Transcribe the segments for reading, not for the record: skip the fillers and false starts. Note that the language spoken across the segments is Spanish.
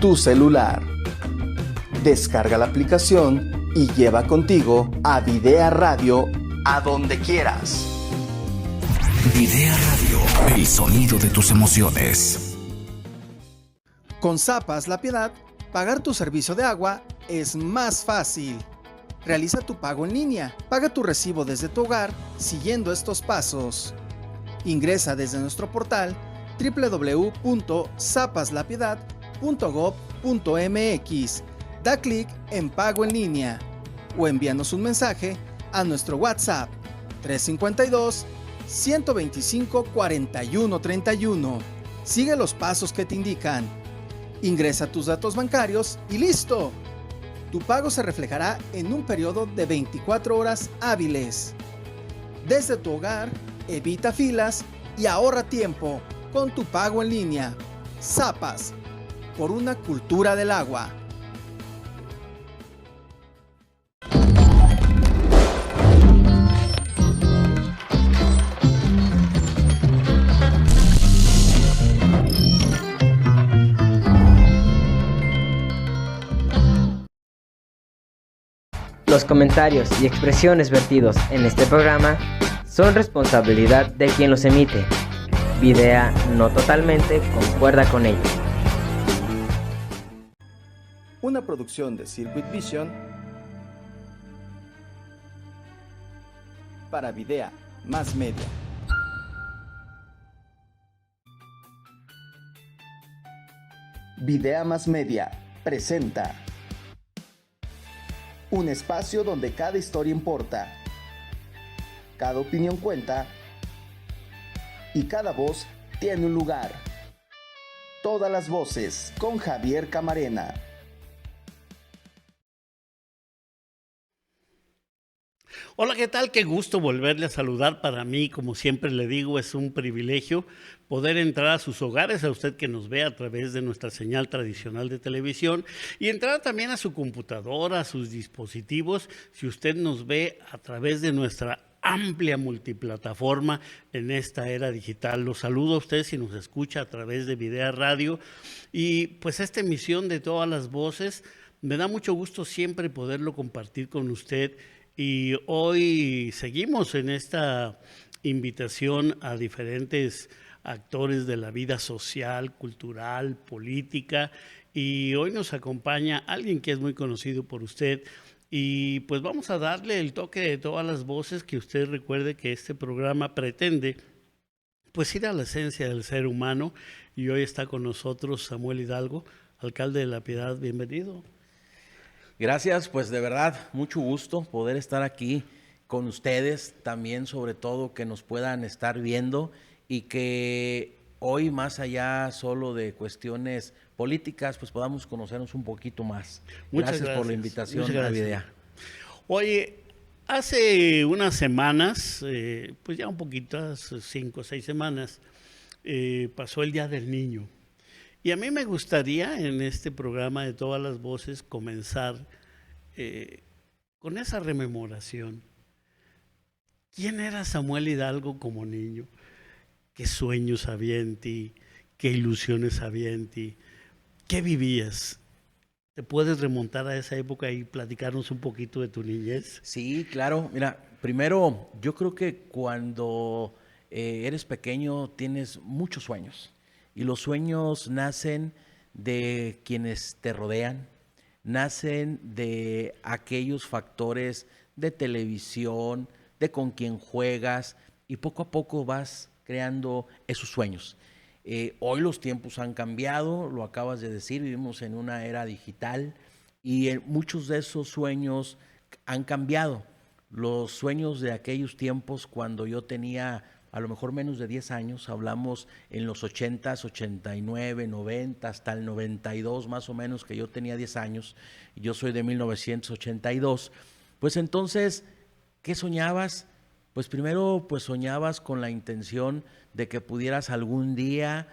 tu celular. Descarga la aplicación y lleva contigo a Videa Radio a donde quieras. Videa Radio, el sonido de tus emociones. Con Zapas La Piedad, pagar tu servicio de agua es más fácil. Realiza tu pago en línea. Paga tu recibo desde tu hogar siguiendo estos pasos. Ingresa desde nuestro portal www.zapaslapiedad.gov.mx. Da clic en Pago en línea o envíanos un mensaje a nuestro WhatsApp 352-125-4131. Sigue los pasos que te indican. Ingresa tus datos bancarios y ¡listo! Tu pago se reflejará en un periodo de 24 horas hábiles. Desde tu hogar, evita filas y ahorra tiempo con tu pago en línea. Zapas, por una cultura del agua. Los comentarios y expresiones vertidos en este programa son responsabilidad de quien los emite. Videa no totalmente concuerda con ello. Una producción de Circuit Vision para Videa Más Media. Videa Más Media presenta un espacio donde cada historia importa, cada opinión cuenta y cada voz tiene un lugar. Todas las voces con Javier Camarena. Hola, ¿qué tal? Qué gusto volverle a saludar. Para mí, como siempre le digo, es un privilegio poder entrar a sus hogares, a usted que nos ve a través de nuestra señal tradicional de televisión, y entrar también a su computadora, a sus dispositivos, si usted nos ve a través de nuestra amplia multiplataforma en esta era digital. Los saludo a usted si nos escucha a través de Videa Radio, y pues esta emisión de Todas las Voces, me da mucho gusto siempre poderlo compartir con usted. Y hoy seguimos en esta invitación a diferentes actores de la vida social, cultural, política, y hoy nos acompaña alguien que es muy conocido por usted, y pues vamos a darle el toque de todas las voces. Que usted recuerde que este programa pretende pues ir a la esencia del ser humano, y hoy está con nosotros Samuel Hidalgo, alcalde de La Piedad. Bienvenido. Gracias, pues de verdad, mucho gusto poder estar aquí con ustedes, también sobre todo que nos puedan estar viendo y que hoy, más allá solo de cuestiones políticas, pues podamos conocernos un poquito más. Muchas gracias por la invitación a Videa. Oye, hace unas semanas, pues ya un poquito, 5 o 6 semanas, pasó el Día del Niño. Y a mí me gustaría en este programa de Todas las Voces comenzar con esa rememoración. ¿Quién era Samuel Hidalgo como niño? ¿Qué sueños había en ti? ¿Qué ilusiones había en ti? ¿Qué vivías? ¿Te puedes remontar a esa época y platicarnos un poquito de tu niñez? Sí, claro. Mira, primero, yo creo que cuando eres pequeño tienes muchos sueños. Y los sueños nacen de quienes te rodean, nacen de aquellos factores de televisión, de con quien juegas, y poco a poco vas creando esos sueños. Hoy los tiempos han cambiado, lo acabas de decir, vivimos en una era digital y muchos de esos sueños han cambiado. Los sueños de aquellos tiempos cuando yo tenía a lo mejor menos de 10 años, hablamos en los 80s, 89, 90, hasta el 92 más o menos, que yo tenía 10 años, y yo soy de 1982, pues entonces, ¿qué soñabas? Pues primero, pues soñabas con la intención de que pudieras algún día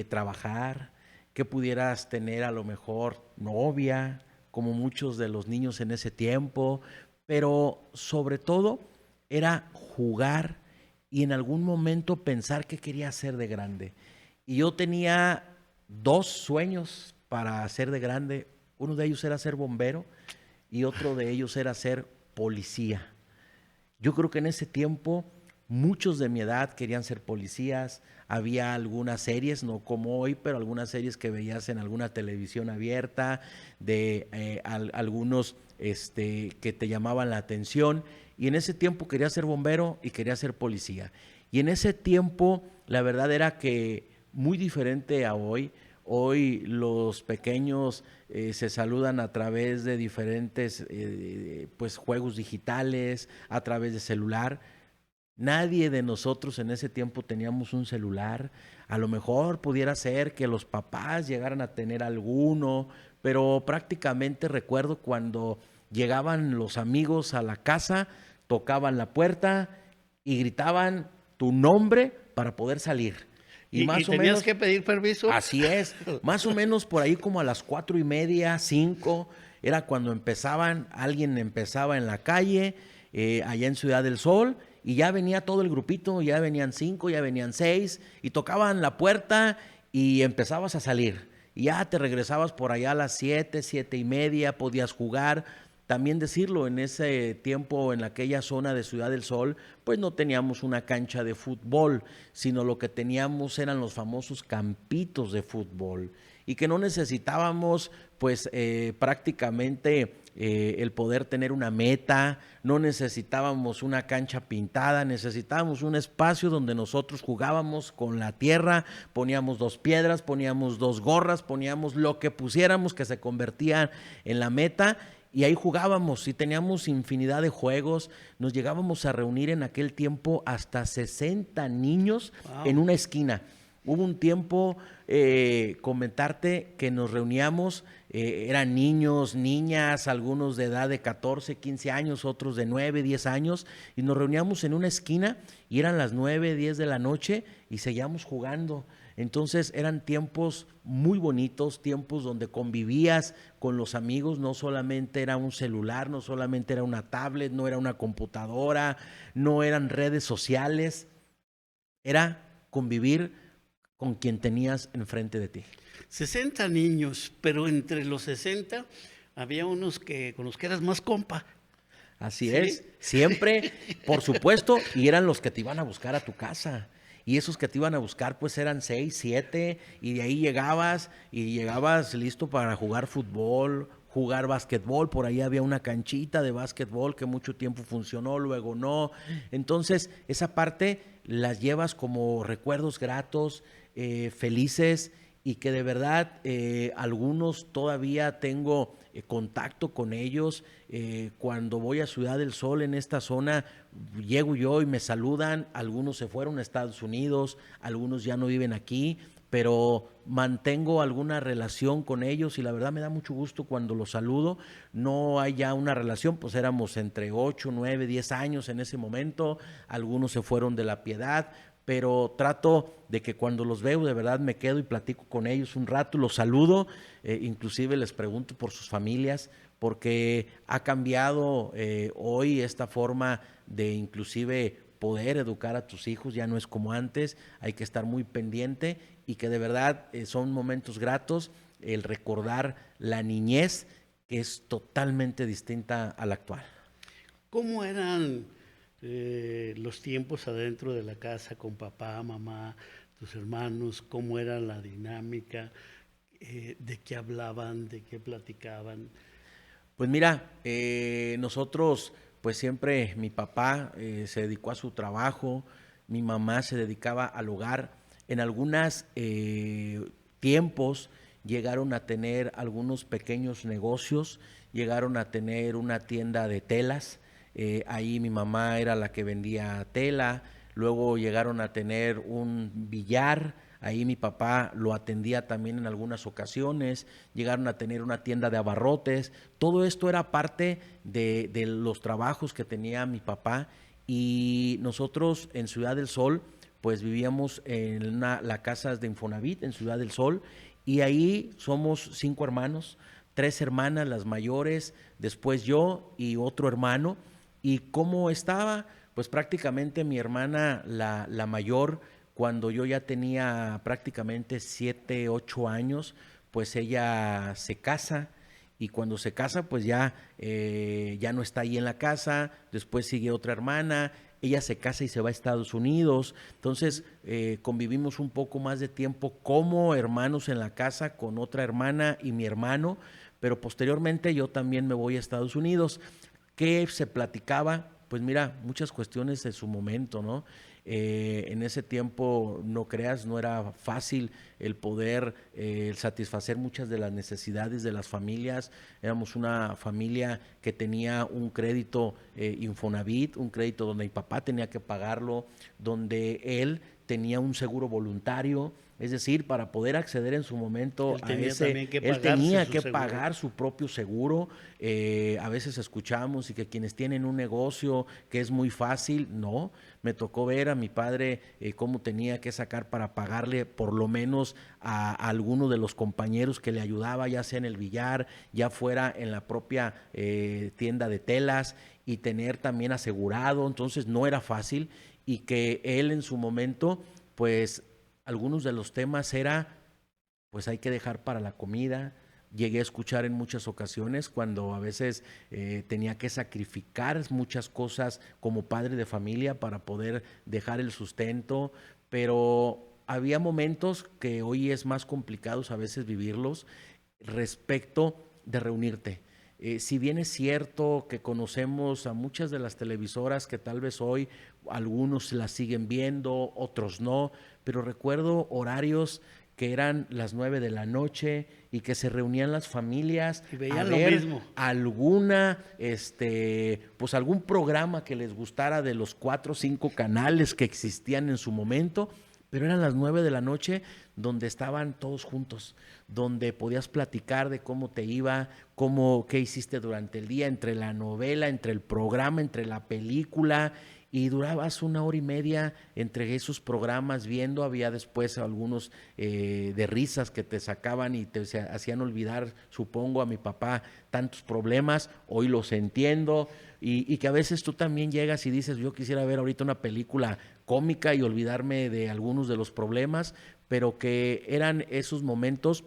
trabajar, que pudieras tener a lo mejor novia, como muchos de los niños en ese tiempo, pero sobre todo era jugar y en algún momento pensar qué quería hacer de grande. Y yo tenía 2 sueños para ser de grande, uno de ellos era ser bombero y otro de ellos era ser policía. Yo creo que en ese tiempo muchos de mi edad querían ser policías. Había algunas series, no como hoy, pero algunas series que veías en alguna televisión abierta, de algunos que te llamaban la atención. Y en ese tiempo quería ser bombero y quería ser policía. Y en ese tiempo la verdad era que muy diferente a hoy. Hoy los pequeños se saludan a través de diferentes pues juegos digitales, a través de celular. Nadie de nosotros en ese tiempo teníamos un celular. A lo mejor pudiera ser que los papás llegaran a tener alguno, pero prácticamente recuerdo cuando llegaban los amigos a la casa, tocaban la puerta y gritaban tu nombre para poder salir. ¿Y más o tenías menos, que pedir permiso? así es, más o menos por ahí como a las 4:30, 5, era cuando alguien empezaba en la calle, allá en Ciudad del Sol, y ya venía todo el grupito, ya venían 5, ya venían 6, y tocaban la puerta y empezabas a salir. Y ya te regresabas por allá a las 7, 7:30, podías jugar. También decirlo, en ese tiempo, en aquella zona de Ciudad del Sol, pues no teníamos una cancha de fútbol, sino lo que teníamos eran los famosos campitos de fútbol, y que no necesitábamos pues prácticamente el poder tener una meta, no necesitábamos una cancha pintada, necesitábamos un espacio donde nosotros jugábamos con la tierra, poníamos 2 piedras, poníamos 2 gorras, poníamos lo que pusiéramos que se convertía en la meta. Y ahí jugábamos y teníamos infinidad de juegos. Nos llegábamos a reunir en aquel tiempo hasta 60 niños en una esquina. Hubo un tiempo, comentarte, que nos reuníamos, eran niños, niñas, algunos de edad de 14, 15 años, otros de 9, 10 años, y nos reuníamos en una esquina y eran las 9, 10 de la noche y seguíamos jugando. Entonces eran tiempos muy bonitos, tiempos donde convivías con los amigos, no solamente era un celular, no solamente era una tablet, no era una computadora, no eran redes sociales, era convivir con quien tenías enfrente de ti. 60 niños, pero entre los 60 había unos con los que eras más compa. Así ¿Sí? es, siempre, por supuesto, y eran los que te iban a buscar a tu casa. Y esos que te iban a buscar pues eran 6, 7, y de ahí llegabas listo para jugar fútbol, jugar básquetbol. Por ahí había una canchita de básquetbol que mucho tiempo funcionó, luego no. Entonces esa parte las llevas como recuerdos gratos, felices, y que de verdad algunos todavía tengo contacto con ellos. Cuando voy a Ciudad del Sol, en esta zona, llego yo y me saludan. Algunos se fueron a Estados Unidos, algunos ya no viven aquí, pero mantengo alguna relación con ellos y la verdad me da mucho gusto cuando los saludo. No hay ya una relación, pues éramos entre 8, 9, 10 años en ese momento. Algunos se fueron de La Piedad, pero trato de que cuando los veo de verdad me quedo y platico con ellos un rato, los saludo, inclusive les pregunto por sus familias, porque ha cambiado hoy esta forma de inclusive poder educar a tus hijos, ya no es como antes, hay que estar muy pendiente, y que de verdad son momentos gratos el recordar la niñez, que es totalmente distinta a la actual. ¿Cómo eran los tiempos adentro de la casa con papá, mamá, tus hermanos? ¿Cómo era la dinámica? ¿De qué hablaban? ¿De qué platicaban? Pues mira, nosotros, pues siempre mi papá se dedicó a su trabajo, mi mamá se dedicaba al hogar. En algunos tiempos llegaron a tener algunos pequeños negocios, llegaron a tener una tienda de telas. Ahí mi mamá era la que vendía tela. Luego llegaron a tener un billar, ahí mi papá lo atendía también en algunas ocasiones. Llegaron a tener una tienda de abarrotes. Todo esto era parte de los trabajos que tenía mi papá, y nosotros en Ciudad del Sol pues vivíamos en la casa de Infonavit en Ciudad del Sol, y ahí somos 5 hermanos, 3 hermanas, las mayores, después yo y otro hermano. ¿Y cómo estaba? Pues prácticamente mi hermana, la mayor, cuando yo ya tenía prácticamente 7, 8 años, pues ella se casa. Y cuando se casa, pues ya no está ahí en la casa, después sigue otra hermana, ella se casa y se va a Estados Unidos, entonces convivimos un poco más de tiempo como hermanos en la casa con otra hermana y mi hermano, pero posteriormente yo también me voy a Estados Unidos. ¿Qué se platicaba? Pues mira, muchas cuestiones en su momento, ¿no? En ese tiempo, no creas, no era fácil el poder satisfacer muchas de las necesidades de las familias. Éramos una familia que tenía un crédito Infonavit, un crédito donde mi papá tenía que pagarlo, donde él tenía un seguro voluntario. Es decir, para poder acceder en su momento a ese, él tenía que pagar su propio seguro. A veces escuchamos y que quienes tienen un negocio que es muy fácil, no. Me tocó ver a mi padre cómo tenía que sacar para pagarle por lo menos a alguno de los compañeros que le ayudaba, ya sea en el billar, ya fuera en la propia tienda de telas, y tener también asegurado. Entonces no era fácil, y que él en su momento, pues algunos de los temas era, pues hay que dejar para la comida. Llegué a escuchar en muchas ocasiones cuando a veces tenía que sacrificar muchas cosas como padre de familia para poder dejar el sustento, pero había momentos que hoy es más complicado a veces vivirlos respecto de reunirte. Si bien es cierto que conocemos a muchas de las televisoras que tal vez hoy algunos las siguen viendo, otros no, pero recuerdo horarios que eran las 9 de la noche y que se reunían las familias y veían a ver lo mismo. Pues algún programa que les gustara de los 4 o 5 canales que existían en su momento, pero eran las 9 de la noche donde estaban todos juntos, donde podías platicar de cómo te iba, qué hiciste durante el día, entre la novela, entre el programa, entre la película, y durabas 1 hora y media entre esos programas viendo. Había después algunos de risas que te sacaban y te hacían olvidar, supongo, a mi papá tantos problemas. Hoy los entiendo, y que a veces tú también llegas y dices, yo quisiera ver ahorita una película cómica y olvidarme de algunos de los problemas, pero que eran esos momentos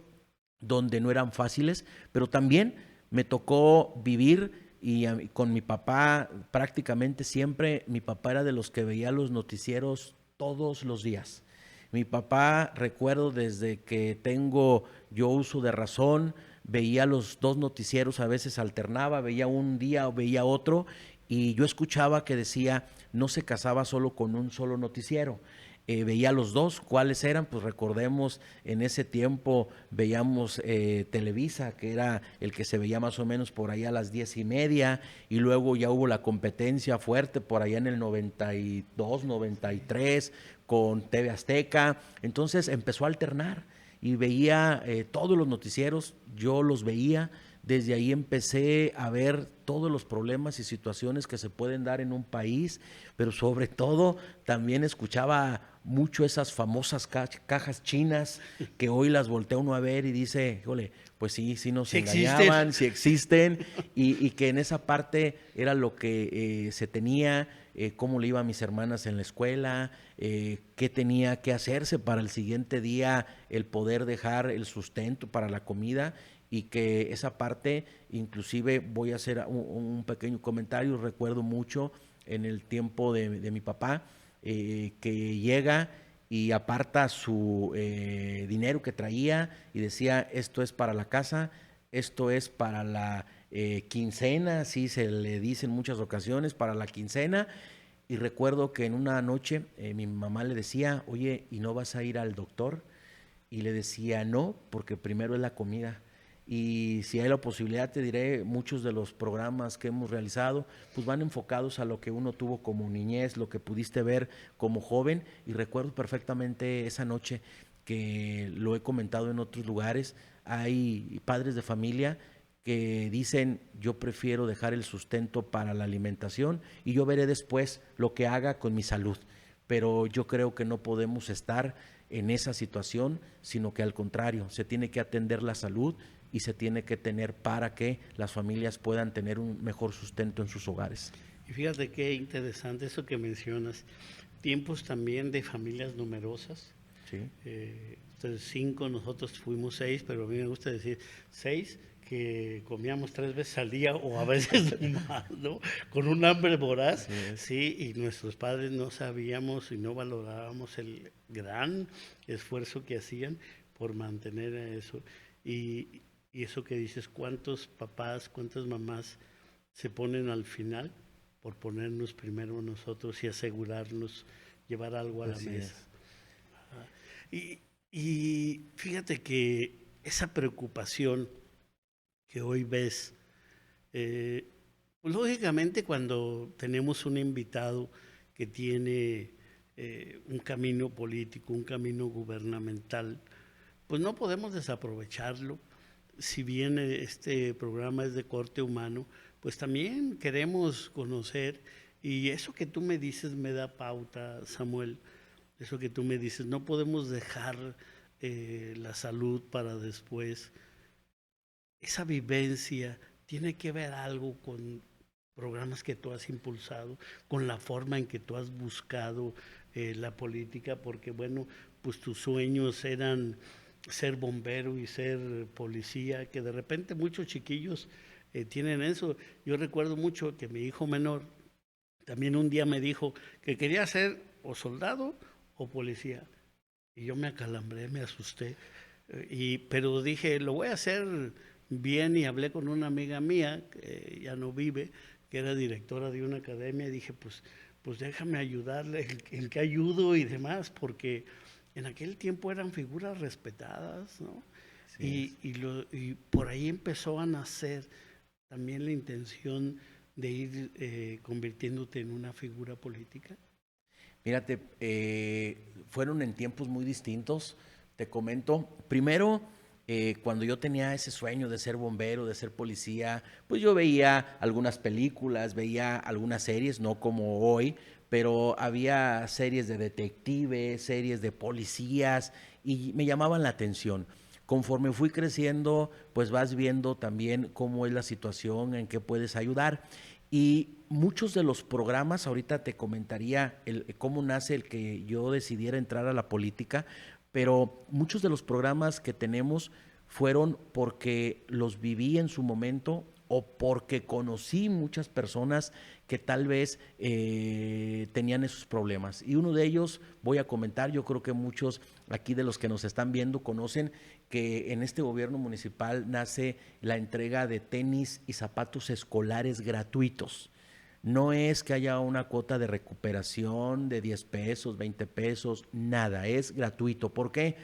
donde no eran fáciles. Pero también me tocó vivir, y con mi papá prácticamente siempre. Mi papá era de los que veía los noticieros todos los días. Mi papá, recuerdo desde que tengo yo uso de razón, veía los 2 noticieros, a veces alternaba, veía un día o veía otro, y yo escuchaba que decía, no se casaba solo con un solo noticiero. Veía los 2, ¿cuáles eran? Pues recordemos, en ese tiempo veíamos Televisa, que era el que se veía más o menos por allá a las 10:30, y luego ya hubo la competencia fuerte por allá en el 92, 93, con TV Azteca. Entonces empezó a alternar y veía todos los noticieros, yo los veía. Desde ahí empecé a ver todos los problemas y situaciones que se pueden dar en un país, pero sobre todo también escuchaba mucho esas famosas cajas chinas que hoy las voltea uno a ver y dice, híjole, pues sí nos engañaban, sí existen, y que en esa parte era lo que se tenía, cómo le iba a mis hermanas en la escuela, qué tenía que hacerse para el siguiente día, el poder dejar el sustento para la comida. Y que esa parte, inclusive voy a hacer un pequeño comentario. Recuerdo mucho en el tiempo de mi papá, que llega y aparta su dinero que traía y decía, esto es para la casa, esto es para la quincena, así se le dice en muchas ocasiones, para la quincena. Y recuerdo que en una noche mi mamá le decía, oye, ¿y no vas a ir al doctor? Y le decía, no, porque primero es la comida. Y si hay la posibilidad, te diré, muchos de los programas que hemos realizado pues van enfocados a lo que uno tuvo como niñez, lo que pudiste ver como joven. Y recuerdo perfectamente esa noche, que lo he comentado en otros lugares, hay padres de familia que dicen, yo prefiero dejar el sustento para la alimentación y yo veré después lo que haga con mi salud. Pero yo creo que no podemos estar en esa situación, sino que al contrario, se tiene que atender la salud y se tiene que tener para que las familias puedan tener un mejor sustento en sus hogares. Y fíjate qué interesante eso que mencionas, tiempos también de familias numerosas. Sí. Entonces 5, nosotros fuimos 6, pero a mí me gusta decir 6, que comíamos 3 veces al día o a veces más, ¿no? Con un hambre voraz, sí, y nuestros padres no sabíamos y no valorábamos el gran esfuerzo que hacían por mantener eso. Y eso que dices, ¿cuántos papás, cuántas mamás se ponen al final por ponernos primero nosotros y asegurarnos llevar algo a la mesa? Y fíjate que esa preocupación que hoy ves, pues lógicamente cuando tenemos un invitado que tiene un camino político, un camino gubernamental, pues no podemos desaprovecharlo. Si bien este programa es de corte humano, pues también queremos conocer, y eso que tú me dices me da pauta, Samuel, eso que tú me dices, no podemos dejar la salud para después. Esa vivencia tiene que ver algo con programas que tú has impulsado, con la forma en que tú has buscado la política, porque bueno, pues tus sueños eran ser bombero y ser policía, que de repente muchos chiquillos tienen eso. Yo recuerdo mucho que mi hijo menor también un día me dijo que quería ser o soldado o policía. Y yo me acalambré, me asusté, pero dije, lo voy a hacer bien, y hablé con una amiga mía, que ya no vive, que era directora de una academia, y dije, pues déjame ayudarle, en qué ayudo y demás, porque en aquel tiempo eran figuras respetadas, ¿no? Y por ahí empezó a nacer también la intención de ir convirtiéndote en una figura política. Mírate, fueron en tiempos muy distintos, te comento. Primero, cuando yo tenía ese sueño de ser bombero, de ser policía, pues yo veía algunas películas, veía algunas series, no como hoy, pero había series de detectives, series de policías, y me llamaban la atención. Conforme fui creciendo, pues vas viendo también cómo es la situación, en qué puedes ayudar. Y muchos de los programas, ahorita te comentaría cómo nace el que yo decidiera entrar a la política, pero muchos de los programas que tenemos fueron porque los viví en su momento o porque conocí muchas personas que tal vez tenían esos problemas. Y uno de ellos, voy a comentar, yo creo que muchos aquí de los que nos están viendo conocen que en este gobierno municipal nace la entrega de tenis y zapatos escolares gratuitos. No es que haya una cuota de recuperación de 10 pesos, 20 pesos, nada, es gratuito. ¿Por qué?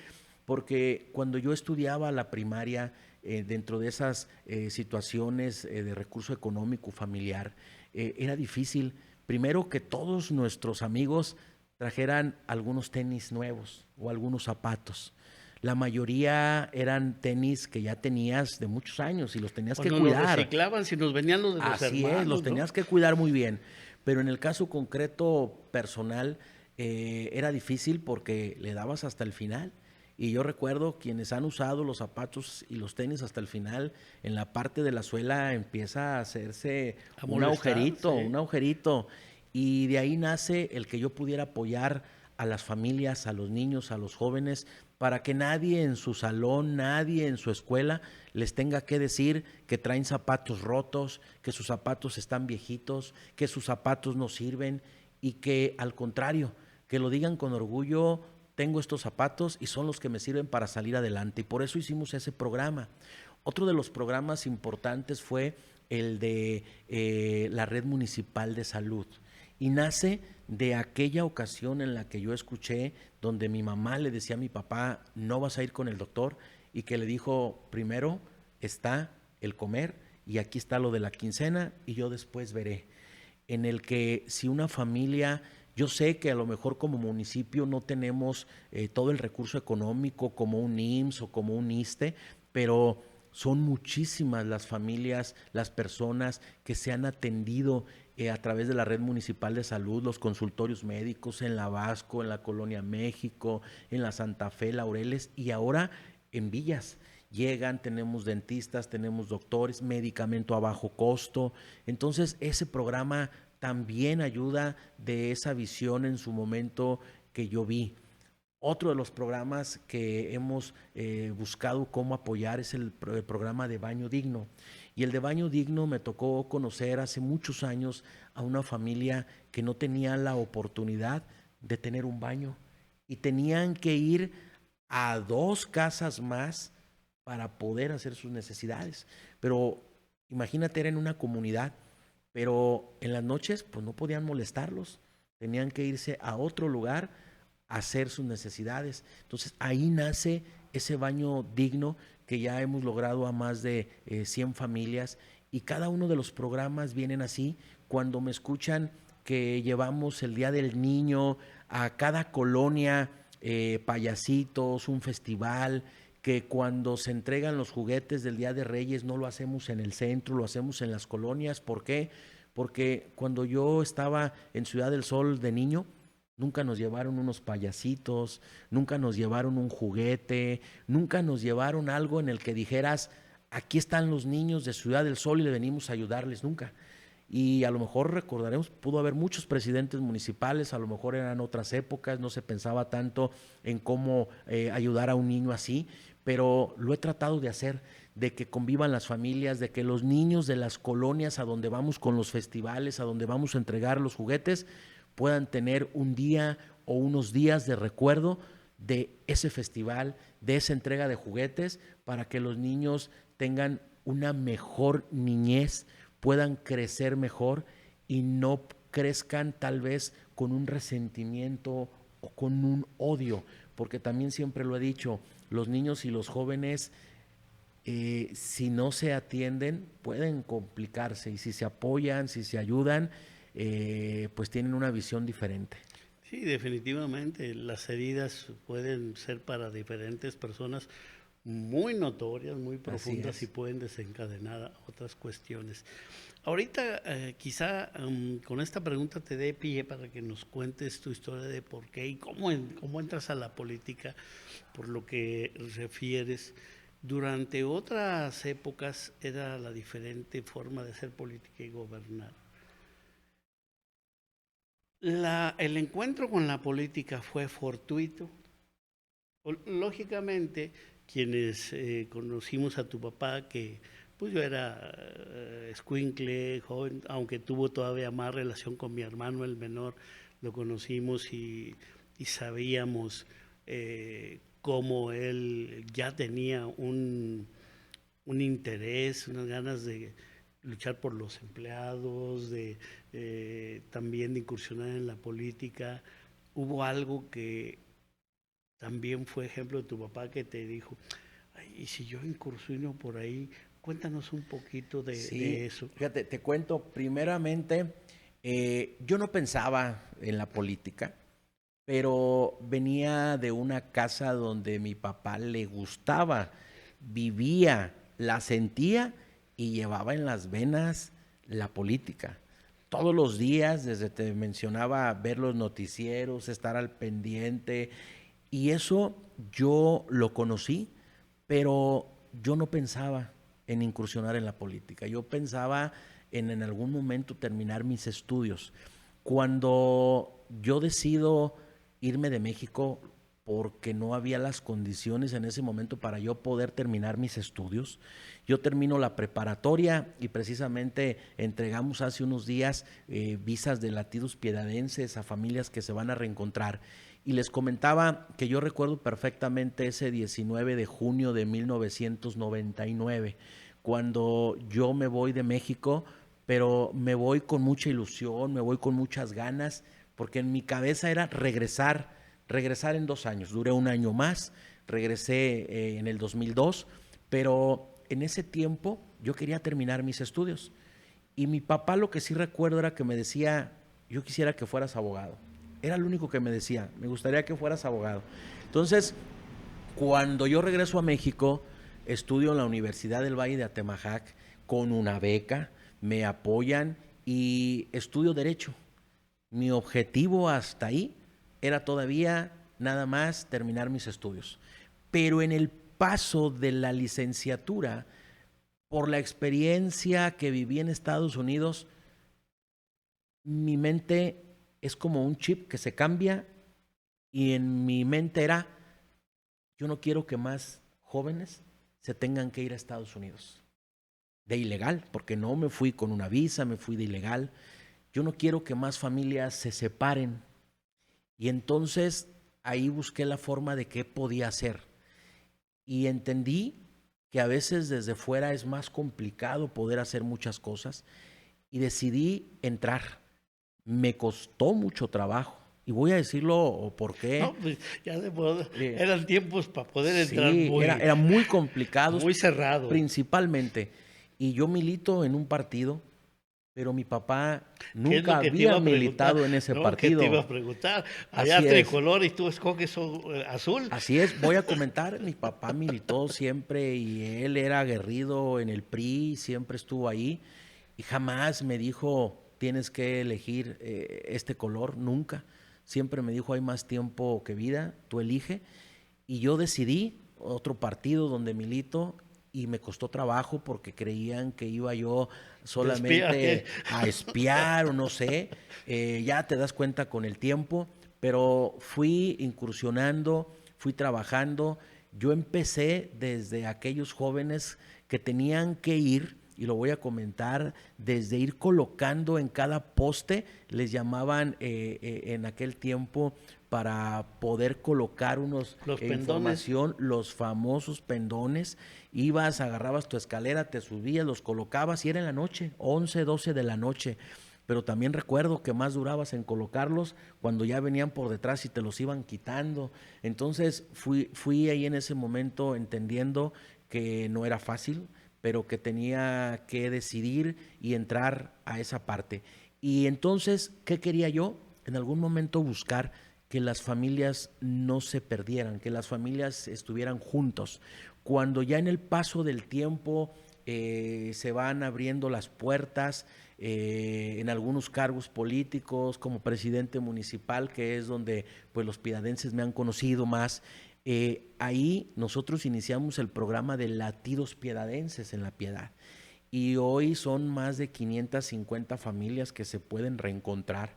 Porque cuando yo estudiaba la primaria, dentro de esas situaciones de recurso económico familiar, era difícil, primero, que todos nuestros amigos trajeran algunos tenis nuevos o algunos zapatos. La mayoría eran tenis que ya tenías de muchos años y los tenías que cuidar. Los reciclaban, si nos venían los de los Así hermanos, es, los ¿no? tenías que cuidar muy bien. Pero en el caso concreto personal era difícil porque le dabas hasta el final. Y yo recuerdo quienes han usado los zapatos y los tenis hasta el final, en la parte de la suela empieza a hacerse un agujerito. Y de ahí nace el que yo pudiera apoyar a las familias, a los niños, a los jóvenes, para que nadie en su salón, nadie en su escuela les tenga que decir que traen zapatos rotos, que sus zapatos están viejitos, que sus zapatos no sirven, y que al contrario, que lo digan con orgullo: tengo estos zapatos y son los que me sirven para salir adelante. Y por eso hicimos ese programa. Otro de los programas importantes fue el de la Red Municipal de Salud. Y nace de aquella ocasión en la que yo escuché donde mi mamá le decía a mi papá: no vas a ir con el doctor, y que le dijo: primero está el comer y aquí está lo de la quincena y yo después veré. En el que si una familia, yo sé que a lo mejor como municipio no tenemos todo el recurso económico como un IMSS o como un ISSSTE, pero son muchísimas las familias, las personas que se han atendido a través de la Red Municipal de Salud, los consultorios médicos en la Vasco, en la Colonia México, en la Santa Fe, Laureles, y ahora en Villas. Llegan, tenemos dentistas, tenemos doctores, medicamento a bajo costo. Entonces, ese programa también ayuda de esa visión en su momento que yo vi. Otro de los programas que hemos buscado cómo apoyar es el programa de Baño Digno. Y el de Baño Digno me tocó conocer hace muchos años a una familia que no tenía la oportunidad de tener un baño y tenían que ir a 2 casas más para poder hacer sus necesidades. Pero imagínate, era en una comunidad, pero en las noches pues no podían molestarlos, tenían que irse a otro lugar a hacer sus necesidades. Entonces ahí nace ese baño digno que ya hemos logrado a más de 100 familias, y cada uno de los programas vienen así. Cuando me escuchan que llevamos el Día del Niño a cada colonia, payasitos, un festival, que cuando se entregan los juguetes del Día de Reyes no lo hacemos en el centro, lo hacemos en las colonias. ¿Por qué? Porque cuando yo estaba en Ciudad del Sol de niño, nunca nos llevaron unos payasitos, nunca nos llevaron un juguete, nunca nos llevaron algo en el que dijeras, aquí están los niños de Ciudad del Sol y le venimos a ayudarles, nunca. Y a lo mejor recordaremos, pudo haber muchos presidentes municipales, a lo mejor eran otras épocas, no se pensaba tanto en cómo ayudar a un niño así, pero lo he tratado de hacer, de que convivan las familias, de que los niños de las colonias a donde vamos con los festivales, a donde vamos a entregar los juguetes, puedan tener un día o unos días de recuerdo de ese festival, de esa entrega de juguetes, para que los niños tengan una mejor niñez, puedan crecer mejor y no crezcan tal vez con un resentimiento o con un odio, porque también siempre lo he dicho, los niños y los jóvenes, si no se atienden, pueden complicarse, y si se apoyan, si se ayudan, pues tienen una visión diferente. Sí, definitivamente las heridas pueden ser para diferentes personas muy notorias, muy profundas, y pueden desencadenar otras cuestiones. Ahorita quizá con esta pregunta te dé pie para que nos cuentes tu historia de por qué y cómo entras a la política, por lo que refieres. Durante otras épocas era la diferente forma de hacer política y gobernar. El encuentro con la política fue fortuito. Lógicamente, quienes conocimos a tu papá, que pues yo era escuincle, joven, aunque tuvo todavía más relación con mi hermano, el menor, lo conocimos y sabíamos cómo él ya tenía un interés, unas ganas de luchar por los empleados, también de incursionar en la política. Hubo algo que también fue ejemplo de tu papá, que te dijo, ay, y si yo incursiono por ahí, cuéntanos un poquito de eso. Fíjate, te cuento, primeramente, yo no pensaba en la política, pero venía de una casa donde mi papá le gustaba, vivía, la sentía y llevaba en las venas la política. Todos los días, desde te mencionaba, ver los noticieros, estar al pendiente, y eso yo lo conocí, pero yo no pensaba en incursionar en la política. Yo pensaba en algún momento terminar mis estudios. Cuando yo decido irme de México, porque no había las condiciones en ese momento para yo poder terminar mis estudios, yo termino la preparatoria y precisamente entregamos hace unos días visas de latidos piedadenses a familias que se van a reencontrar. Y les comentaba que yo recuerdo perfectamente ese 19 de junio de 1999, cuando yo me voy de México, pero me voy con mucha ilusión, me voy con muchas ganas, porque en mi cabeza era regresar en 2 años. Duré 1 año más, regresé en el 2002, pero en ese tiempo yo quería terminar mis estudios. Y mi papá, lo que sí recuerdo era que me decía, yo quisiera que fueras abogado. Era lo único que me decía, me gustaría que fueras abogado. Entonces, cuando yo regreso a México, estudio en la Universidad del Valle de Atemajac con una beca, me apoyan y estudio Derecho. Mi objetivo hasta ahí era todavía nada más terminar mis estudios. Pero en el paso de la licenciatura, por la experiencia que viví en Estados Unidos, mi mente es como un chip que se cambia Y en mi mente era, yo no quiero que más jóvenes se tengan que ir a Estados Unidos. De ilegal, porque no me fui con una visa, me fui de ilegal. Yo no quiero que más familias se separen. Y entonces ahí busqué la forma de qué podía hacer. Y entendí que a veces desde fuera es más complicado poder hacer muchas cosas. Y decidí entrar. Me costó mucho trabajo. Y voy a decirlo por qué. No, pues ya eran tiempos para poder entrar Sí, era muy complicado. muy cerrado. Principalmente. Y yo milito en un partido, pero mi papá ¿Qué es lo nunca que te iba había a preguntar? militado en ese No, partido. ¿qué te iba a preguntar? Allá Así es. tricolor y tú escoges azul. Así es, voy a comentar, mi papá militó siempre y él era aguerrido en el PRI, siempre estuvo ahí y jamás me dijo tienes que elegir este color, nunca. Siempre me dijo hay más tiempo que vida, tú elige. Y yo decidí otro partido donde milito y me costó trabajo porque creían que iba yo solamente a espiar o no sé. Ya te das cuenta con el tiempo, pero fui incursionando, fui trabajando. Yo empecé desde aquellos jóvenes que tenían que ir, y lo voy a comentar, desde ir colocando en cada poste, les llamaban en aquel tiempo para poder colocar unos información, los famosos pendones. Ibas, agarrabas tu escalera, te subías, los colocabas y era en la noche, 11, 12 de la noche. Pero también recuerdo que más durabas en colocarlos cuando ya venían por detrás y te los iban quitando. Entonces fui ahí en ese momento entendiendo que no era fácil, pero que tenía que decidir y entrar a esa parte. Y entonces, ¿qué quería yo? En algún momento buscar que las familias no se perdieran, que las familias estuvieran juntos. Cuando ya en el paso del tiempo se van abriendo las puertas en algunos cargos políticos, como presidente municipal, que es donde pues los piedadenses me han conocido más. Ahí nosotros iniciamos el programa de Latidos Piedadenses en La Piedad y hoy son más de 550 familias que se pueden reencontrar,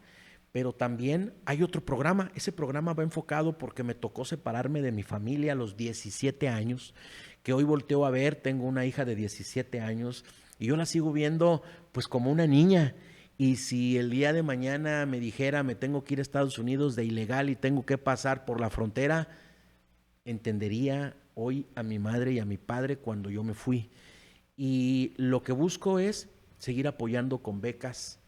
pero también hay otro programa. Ese programa va enfocado porque me tocó separarme de mi familia a los 17 años, que hoy volteo a ver, tengo una hija de 17 años y yo la sigo viendo pues como una niña. Y si el día de mañana me dijera me tengo que ir a Estados Unidos de ilegal y tengo que pasar por la frontera, entendería hoy a mi madre y a mi padre cuando yo me fui. Y lo que busco es seguir apoyando con becas,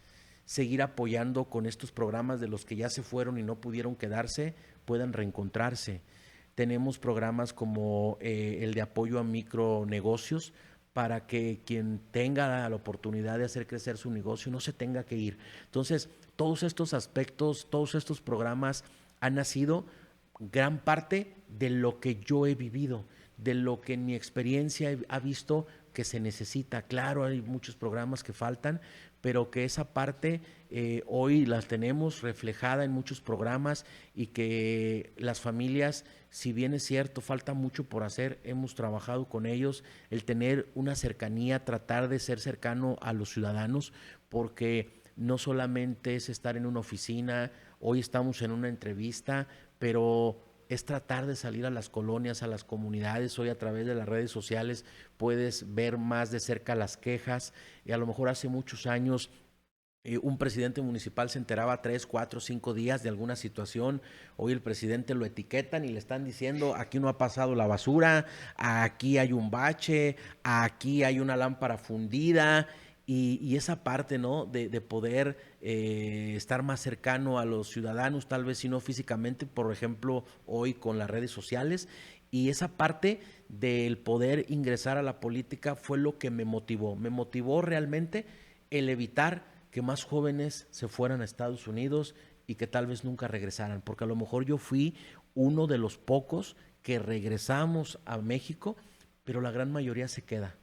seguir apoyando con estos programas de los que ya se fueron y no pudieron quedarse, puedan reencontrarse. Tenemos programas como el de apoyo a micronegocios para que quien tenga la oportunidad de hacer crecer su negocio no se tenga que ir. Entonces, todos estos aspectos, todos estos programas han nacido gran parte de lo que yo he vivido, de lo que en mi experiencia ha visto que se necesita. Claro, hay muchos programas que faltan, pero que esa parte hoy las tenemos reflejada en muchos programas y que las familias, si bien es cierto, falta mucho por hacer, hemos trabajado con ellos, el tener una cercanía, tratar de ser cercano a los ciudadanos, porque no solamente es estar en una oficina, hoy estamos en una entrevista, pero es tratar de salir a las colonias, a las comunidades. Hoy a través de las redes sociales puedes ver más de cerca las quejas. Y a lo mejor hace muchos años un presidente municipal se enteraba 3, 4, 5 días de alguna situación. Hoy el presidente lo etiquetan y le están diciendo aquí no ha pasado la basura, aquí hay un bache, aquí hay una lámpara fundida. Y esa parte, ¿no? de poder estar más cercano a los ciudadanos, tal vez si no físicamente, por ejemplo, hoy con las redes sociales. Y esa parte del poder ingresar a la política fue lo que me motivó. Me motivó realmente el evitar que más jóvenes se fueran a Estados Unidos y que tal vez nunca regresaran. Porque a lo mejor yo fui uno de los pocos que regresamos a México, pero la gran mayoría se queda,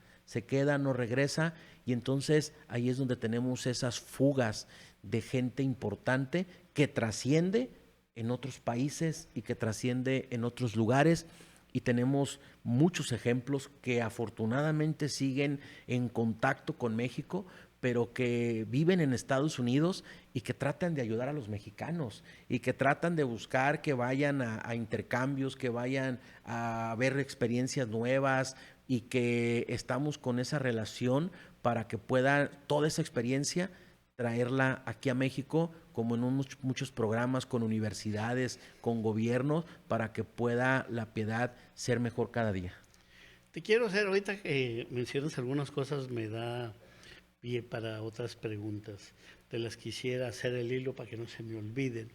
no regresa. Y entonces ahí es donde tenemos esas fugas de gente importante que trasciende en otros países y que trasciende en otros lugares. Y tenemos muchos ejemplos que afortunadamente siguen en contacto con México, pero que viven en Estados Unidos y que tratan de ayudar a los mexicanos y que tratan de buscar que vayan a intercambios, que vayan a ver experiencias nuevas y que estamos con esa relación para que pueda toda esa experiencia traerla aquí a México, como en muchos programas con universidades, con gobiernos, para que pueda La Piedad ser mejor cada día. Te quiero hacer, ahorita que mencionas algunas cosas, me da pie para otras preguntas. Te las quisiera hacer el hilo para que no se me olviden.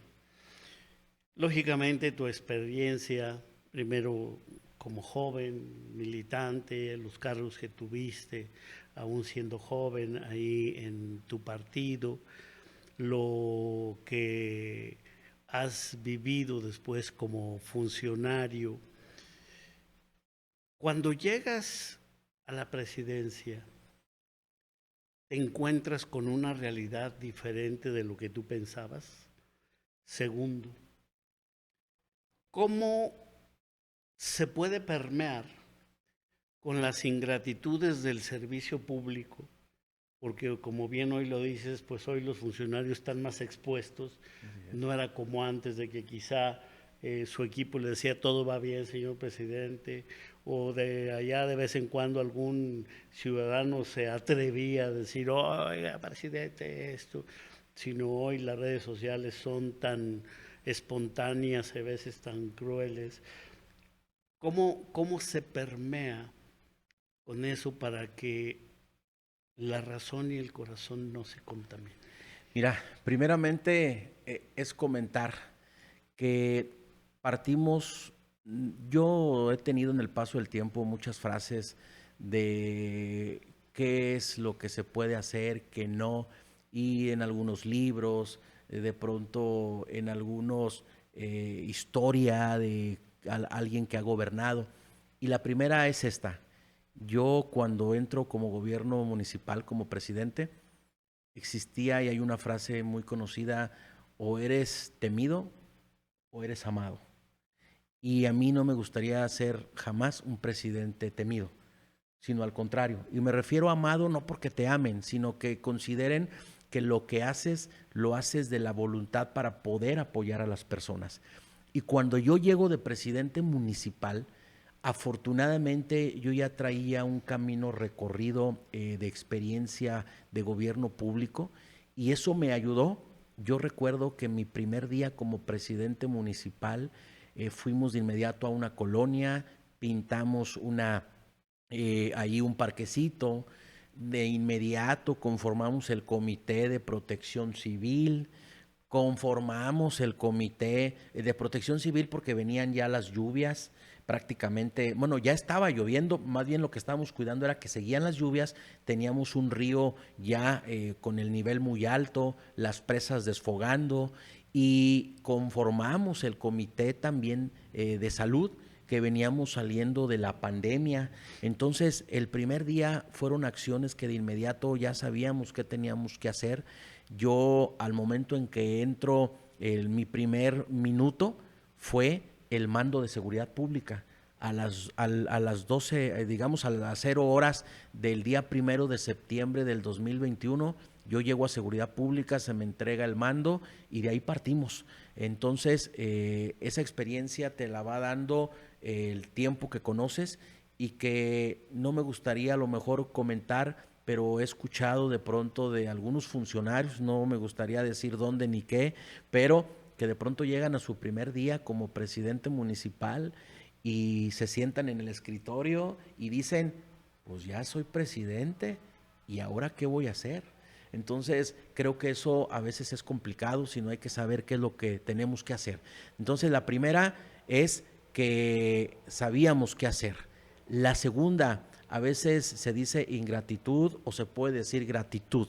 Lógicamente, tu experiencia, primero como joven, militante, los cargos que tuviste, aún siendo joven ahí en tu partido, lo que has vivido después como funcionario. Cuando llegas a la presidencia, ¿te encuentras con una realidad diferente de lo que tú pensabas? Segundo, ¿cómo se puede permear con las ingratitudes del servicio público? Porque como bien hoy lo dices, pues hoy los funcionarios están más expuestos. No era como antes de que quizá su equipo le decía todo va bien, señor presidente, o de allá de vez en cuando algún ciudadano se atrevía a decir, oiga, presidente, esto, sino hoy las redes sociales son tan espontáneas, a veces tan crueles. ¿Cómo se permea con eso para que la razón y el corazón no se contaminen? Mira, primeramente es comentar que partimos, yo he tenido en el paso del tiempo muchas frases de qué es lo que se puede hacer, qué no, y en algunos libros, de pronto en algunos historia de alguien que ha gobernado. Y la primera es esta. Yo cuando entro como gobierno municipal, como presidente, existía y hay una frase muy conocida, o eres temido o eres amado. Y a mí no me gustaría ser jamás un presidente temido, sino al contrario. Y me refiero a amado no porque te amen, sino que consideren que lo que haces, lo haces de la voluntad para poder apoyar a las personas. Y cuando yo llego de presidente municipal, afortunadamente yo ya traía un camino recorrido de experiencia de gobierno público y eso me ayudó. Yo recuerdo que mi primer día como presidente municipal fuimos de inmediato a una colonia, pintamos ahí un parquecito, de inmediato conformamos el comité de protección civil, conformamos el comité de protección civil porque venían ya las lluvias, prácticamente, bueno, ya estaba lloviendo, más bien lo que estábamos cuidando era que seguían las lluvias, teníamos un río ya con el nivel muy alto, las presas desfogando y conformamos el comité también de salud que veníamos saliendo de la pandemia. Entonces, el primer día fueron acciones que de inmediato ya sabíamos qué teníamos que hacer. Yo, al momento en que entro, mi primer minuto fue el mando de seguridad pública. A las 12, digamos a las 0 horas del día 1 de septiembre del 2021, yo llego a seguridad pública, se me entrega el mando y de ahí partimos. Entonces, esa experiencia te la va dando el tiempo que conoces y que no me gustaría a lo mejor comentar, pero he escuchado de pronto de algunos funcionarios, no me gustaría decir dónde ni qué, pero que de pronto llegan a su primer día como presidente municipal y se sientan en el escritorio y dicen, pues ya soy presidente, ¿y ahora qué voy a hacer? Entonces, creo que eso a veces es complicado, sino hay que saber qué es lo que tenemos que hacer. Entonces, la primera es que sabíamos qué hacer. La segunda, a veces se dice ingratitud o se puede decir gratitud.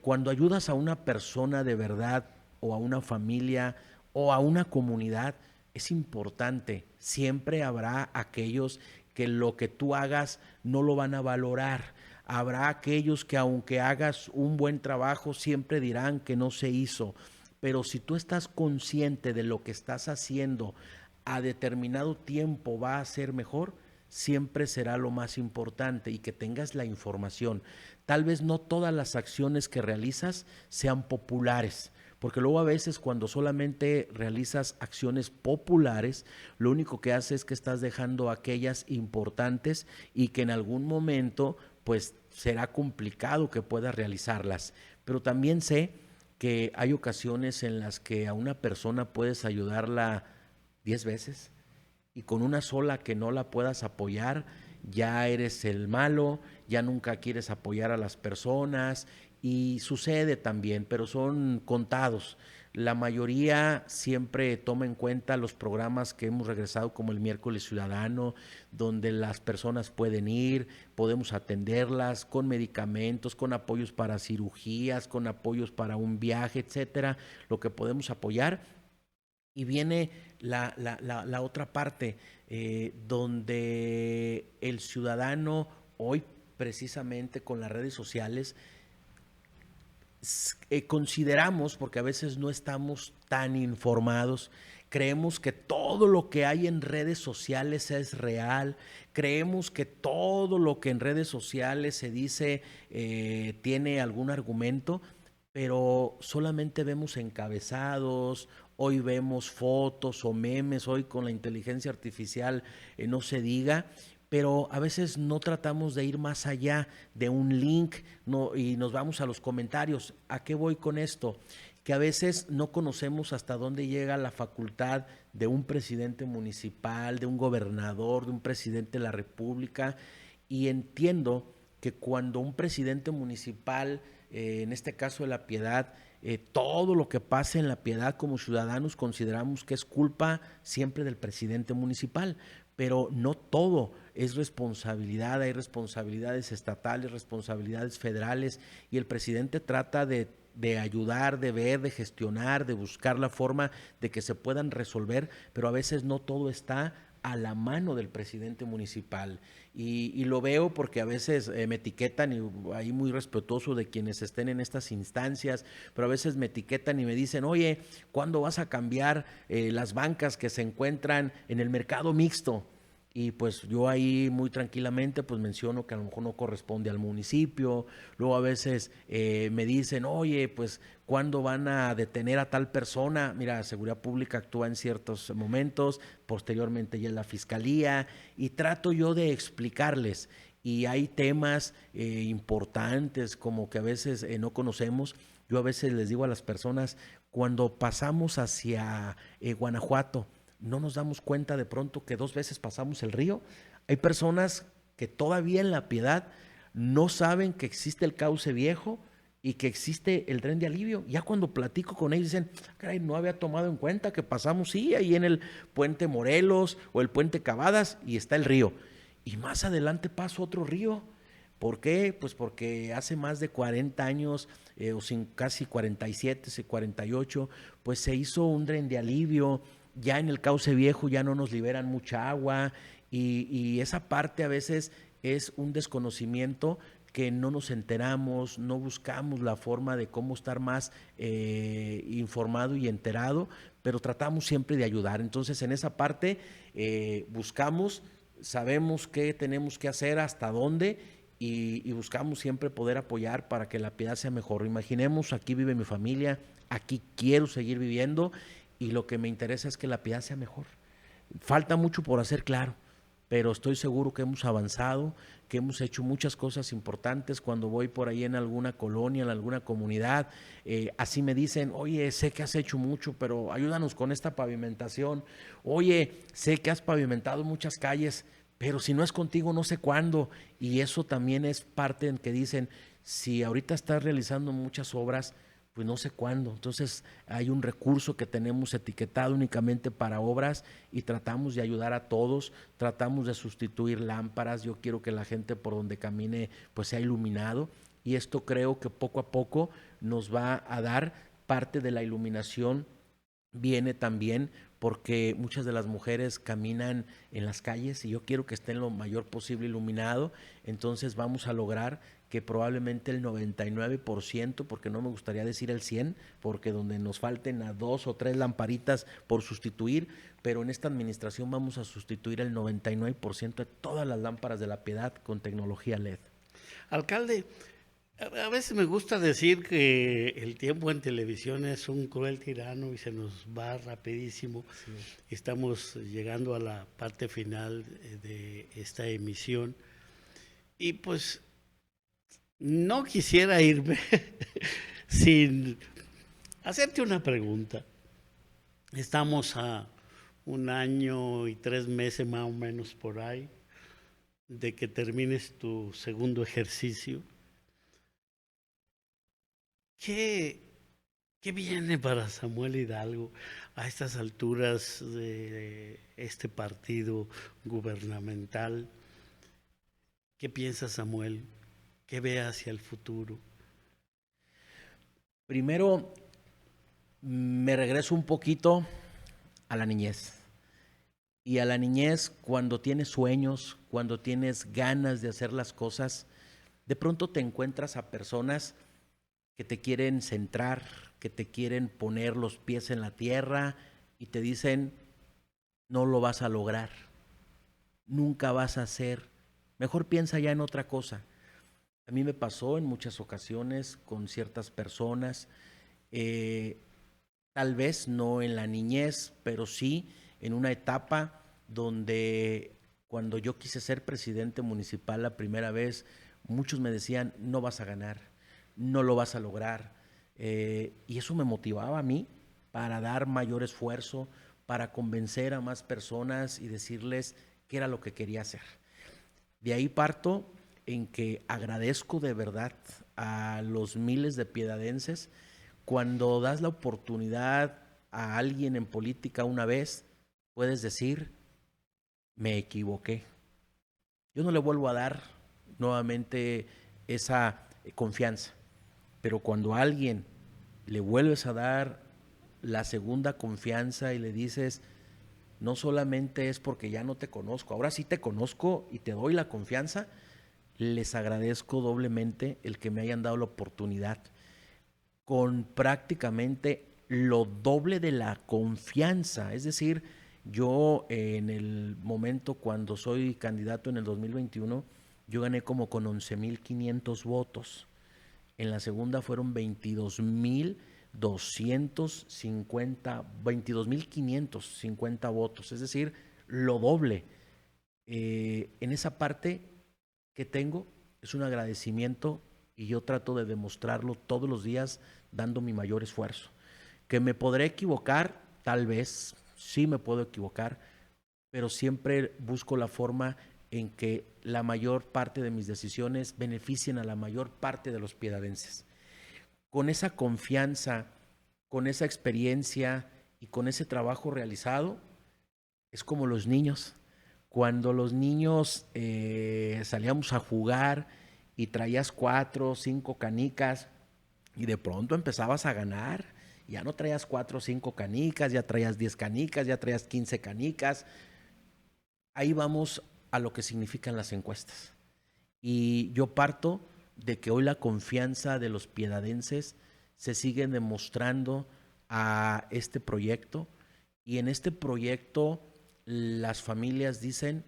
Cuando ayudas a una persona de verdad o a una familia o a una comunidad, es importante. Siempre habrá aquellos que lo que tú hagas no lo van a valorar. Habrá aquellos que aunque hagas un buen trabajo siempre dirán que no se hizo. Pero si tú estás consciente de lo que estás haciendo a determinado tiempo va a ser mejor, siempre será lo más importante y que tengas la información. Tal vez no todas las acciones que realizas sean populares, porque luego a veces cuando solamente realizas acciones populares, lo único que haces es que estás dejando aquellas importantes y que en algún momento pues será complicado que puedas realizarlas. Pero también sé que hay ocasiones en las que a una persona puedes ayudarla 10 veces y con una sola que no la puedas apoyar, ya eres el malo, ya nunca quieres apoyar a las personas y sucede también, pero son contados. La mayoría siempre toma en cuenta los programas que hemos regresado como el Miércoles Ciudadano, donde las personas pueden ir, podemos atenderlas con medicamentos, con apoyos para cirugías, con apoyos para un viaje, etcétera, lo que podemos apoyar. Y viene la otra parte, donde el ciudadano hoy precisamente con las redes sociales consideramos, porque a veces no estamos tan informados, creemos que todo lo que hay en redes sociales es real, creemos que todo lo que en redes sociales se dice tiene algún argumento, pero solamente vemos encabezados. Hoy vemos fotos o memes, hoy con la inteligencia artificial no se diga, pero a veces no tratamos de ir más allá de un link y nos vamos a los comentarios. ¿A qué voy con esto? Que a veces no conocemos hasta dónde llega la facultad de un presidente municipal, de un gobernador, de un presidente de la República, y entiendo que cuando un presidente municipal, en este caso de La Piedad, todo lo que pasa en La Piedad como ciudadanos consideramos que es culpa siempre del presidente municipal, pero no todo es responsabilidad, hay responsabilidades estatales, responsabilidades federales, y el presidente trata de ayudar, de ver, de gestionar, de buscar la forma de que se puedan resolver, pero a veces no todo está a la mano del presidente municipal. Y lo veo porque a veces me etiquetan, y ahí muy respetuoso de quienes estén en estas instancias, pero a veces me etiquetan y me dicen, oye, ¿cuándo vas a cambiar las bancas que se encuentran en el mercado mixto? Y pues yo ahí muy tranquilamente pues menciono que a lo mejor no corresponde al municipio. Luego a veces me dicen, oye, pues ¿cuándo van a detener a tal persona? Mira, Seguridad Pública actúa en ciertos momentos, posteriormente ya en la Fiscalía, y trato yo de explicarles. Y hay temas importantes como que a veces no conocemos. Yo a veces les digo a las personas, cuando pasamos hacia Guanajuato, no nos damos cuenta de pronto que 2 veces pasamos el río. Hay personas que todavía en La Piedad no saben que existe el Cauce Viejo y que existe el tren de alivio. Ya cuando platico con ellos dicen, caray, no había tomado en cuenta que pasamos, sí, ahí en el puente Morelos o el puente Cavadas y está el río. Y más adelante pasa otro río. ¿Por qué? Pues porque hace más de 40 años, casi 47, 48, pues se hizo un tren de alivio. Ya en el Cauce Viejo ya no nos liberan mucha agua y esa parte a veces es un desconocimiento que no nos enteramos, no buscamos la forma de cómo estar más informado y enterado, pero tratamos siempre de ayudar. Entonces en esa parte buscamos, sabemos qué tenemos que hacer, hasta dónde, y buscamos siempre poder apoyar para que La Piedad sea mejor. Imaginemos, aquí vive mi familia, aquí quiero seguir viviendo, y lo que me interesa es que La Piedad sea mejor. Falta mucho por hacer, claro, pero estoy seguro que hemos avanzado, que hemos hecho muchas cosas importantes. Cuando voy por ahí en alguna colonia, en alguna comunidad, así me dicen, oye, sé que has hecho mucho, pero ayúdanos con esta pavimentación. Oye, sé que has pavimentado muchas calles, pero si no es contigo, no sé cuándo. Y eso también es parte en que dicen, si ahorita estás realizando muchas obras, pues no sé cuándo. Entonces hay un recurso que tenemos etiquetado únicamente para obras y tratamos de ayudar a todos, tratamos de sustituir lámparas. Yo quiero que la gente por donde camine pues sea iluminado, y esto creo que poco a poco nos va a dar parte de la iluminación. Viene también porque muchas de las mujeres caminan en las calles y yo quiero que estén lo mayor posible iluminado. Entonces vamos a lograr que probablemente el 99%, porque no me gustaría decir el 100%, porque donde nos falten a 2 o 3 lamparitas por sustituir, pero en esta administración vamos a sustituir el 99% de todas las lámparas de La Piedad con tecnología LED. Alcalde, a veces me gusta decir que el tiempo en televisión es un cruel tirano y se nos va rapidísimo. Sí. Estamos llegando a la parte final de esta emisión y pues no quisiera irme sin hacerte una pregunta. Estamos a 1 año y 3 meses más o menos por ahí de que termines tu segundo ejercicio. ¿Qué viene para Samuel Hidalgo a estas alturas de este partido gubernamental? ¿Qué piensa Samuel? ¿Qué ve hacia el futuro? Primero, me regreso un poquito a la niñez. Y a la niñez, cuando tienes sueños, cuando tienes ganas de hacer las cosas, de pronto te encuentras a personas que te quieren centrar, que te quieren poner los pies en la tierra y te dicen, no lo vas a lograr, nunca vas a hacer, mejor piensa ya en otra cosa. A mí me pasó en muchas ocasiones con ciertas personas, tal vez no en la niñez, pero sí en una etapa donde cuando yo quise ser presidente municipal la primera vez, muchos me decían, no vas a ganar, no lo vas a lograr. Y eso me motivaba a mí para dar mayor esfuerzo, para convencer a más personas y decirles qué era lo que quería hacer. De ahí parto en que agradezco de verdad a los miles de piedadenses cuando das la oportunidad a alguien en política una vez, puedes decir, me equivoqué. Yo no le vuelvo a dar nuevamente esa confianza, pero cuando a alguien le vuelves a dar la segunda confianza y le dices, no solamente es porque ya no te conozco, ahora sí te conozco y te doy la confianza, les agradezco doblemente el que me hayan dado la oportunidad con prácticamente lo doble de la confianza. Es decir, yo en el momento cuando soy candidato en el 2021, yo gané como con 11,500 votos. En la segunda fueron 22,550 votos, es decir, lo doble. En esa parte que tengo es un agradecimiento y yo trato de demostrarlo todos los días dando mi mayor esfuerzo. Que me podré equivocar, tal vez, sí me puedo equivocar, pero siempre busco la forma en que la mayor parte de mis decisiones beneficien a la mayor parte de los piedadenses. Con esa confianza, con esa experiencia y con ese trabajo realizado, es como los niños. Cuando los niños salíamos a jugar y traías 4 o 5 canicas y de pronto empezabas a ganar, ya no traías 4 o 5 canicas, ya traías 10 canicas, ya traías 15 canicas. Ahí vamos a lo que significan las encuestas. Y yo parto de que hoy la confianza de los piedadenses se sigue demostrando a este proyecto, y en este proyecto las familias dicen,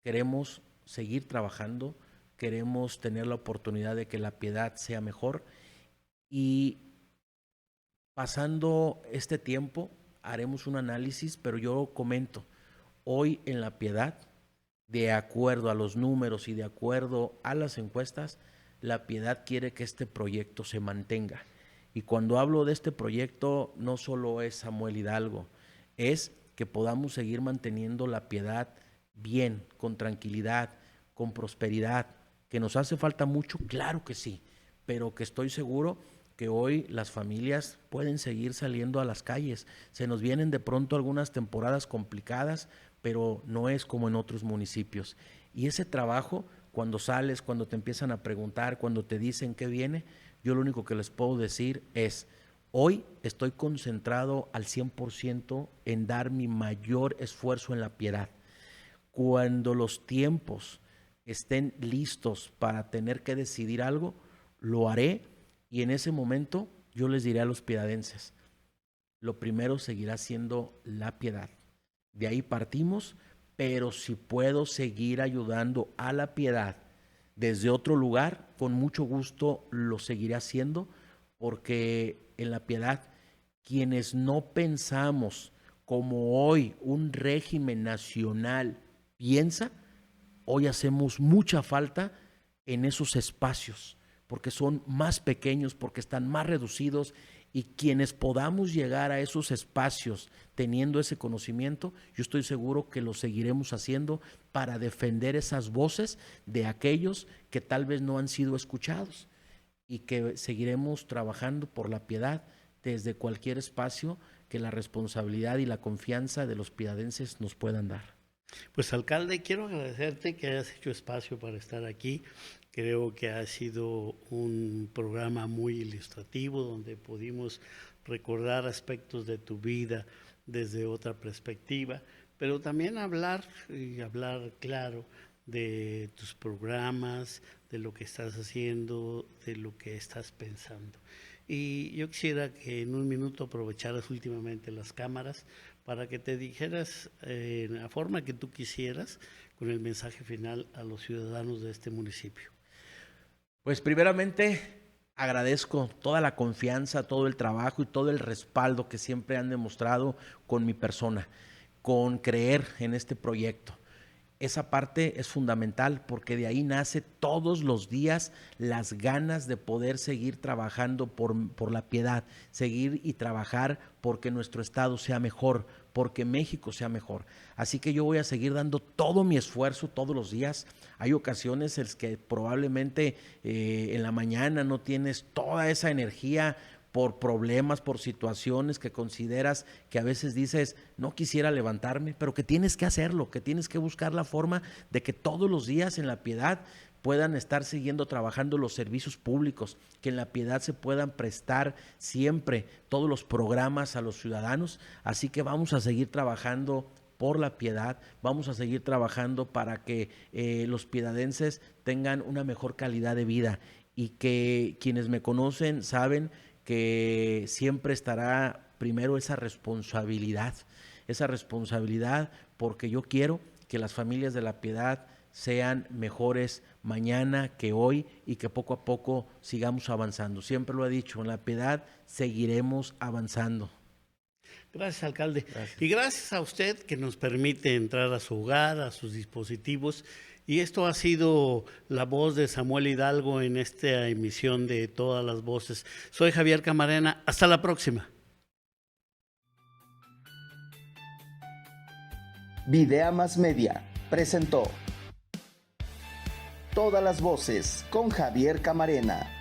queremos seguir trabajando, queremos tener la oportunidad de que La Piedad sea mejor, y pasando este tiempo haremos un análisis, pero yo comento, hoy en La Piedad, de acuerdo a los números y de acuerdo a las encuestas, La Piedad quiere que este proyecto se mantenga. Y cuando hablo de este proyecto, no solo es Samuel Hidalgo, es que podamos seguir manteniendo La Piedad bien, con tranquilidad, con prosperidad. ¿Que nos hace falta mucho? Claro que sí, pero que estoy seguro que hoy las familias pueden seguir saliendo a las calles. Se nos vienen de pronto algunas temporadas complicadas, pero no es como en otros municipios. Y ese trabajo, cuando sales, cuando te empiezan a preguntar, cuando te dicen qué viene, yo lo único que les puedo decir es, Hoy estoy concentrado al 100% en dar mi mayor esfuerzo en la piedad. Cuando los tiempos estén listos para tener que decidir algo, lo haré, y en ese momento yo les diré a los piedadenses, lo primero seguirá siendo la piedad. De ahí partimos, pero si puedo seguir ayudando a la piedad desde otro lugar, con mucho gusto lo seguiré haciendo, porque en la piedad, quienes no pensamos como hoy un régimen nacional piensa, hoy hacemos mucha falta en esos espacios, porque son más pequeños, porque están más reducidos, y quienes podamos llegar a esos espacios teniendo ese conocimiento, yo estoy seguro que lo seguiremos haciendo para defender esas voces de aquellos que tal vez no han sido escuchados, y que seguiremos trabajando por la piedad desde cualquier espacio que la responsabilidad y la confianza de los piedadenses nos puedan dar. Pues, alcalde, quiero agradecerte que hayas hecho espacio para estar aquí. Creo que ha sido un programa muy ilustrativo donde pudimos recordar aspectos de tu vida desde otra perspectiva, pero también hablar claro de tus programas, de lo que estás haciendo, de lo que estás pensando. Y yo quisiera que en un minuto aprovecharas últimamente las cámaras para que te dijeras en la forma que tú quisieras, con el mensaje final a los ciudadanos de este municipio. Pues primeramente agradezco toda la confianza, todo el trabajo y todo el respaldo que siempre han demostrado con mi persona, con creer en este proyecto. Esa parte es fundamental, porque de ahí nace todos los días las ganas de poder seguir trabajando por la piedad, seguir y trabajar porque nuestro estado sea mejor, porque México sea mejor. Así que yo voy a seguir dando todo mi esfuerzo todos los días. Hay ocasiones en las que probablemente en la mañana no tienes toda esa energía por problemas, por situaciones que consideras que a veces dices, no quisiera levantarme, pero que tienes que hacerlo, que tienes que buscar la forma de que todos los días en la piedad puedan estar siguiendo trabajando los servicios públicos, que en la piedad se puedan prestar siempre todos los programas a los ciudadanos. Así que vamos a seguir trabajando por la piedad, vamos a seguir trabajando para que los piedadenses tengan una mejor calidad de vida, y que quienes me conocen saben que siempre estará primero esa responsabilidad, porque yo quiero que las familias de la piedad sean mejores mañana que hoy, y que poco a poco sigamos avanzando. Siempre lo he dicho, en la piedad seguiremos avanzando. Gracias, alcalde. Gracias. Y gracias a usted que nos permite entrar a su hogar, a sus dispositivos. Y esto ha sido la voz de Samuel Hidalgo en esta emisión de Todas las Voces. Soy Javier Camarena. Hasta la próxima. Videa Más Media presentó Todas las Voces con Javier Camarena.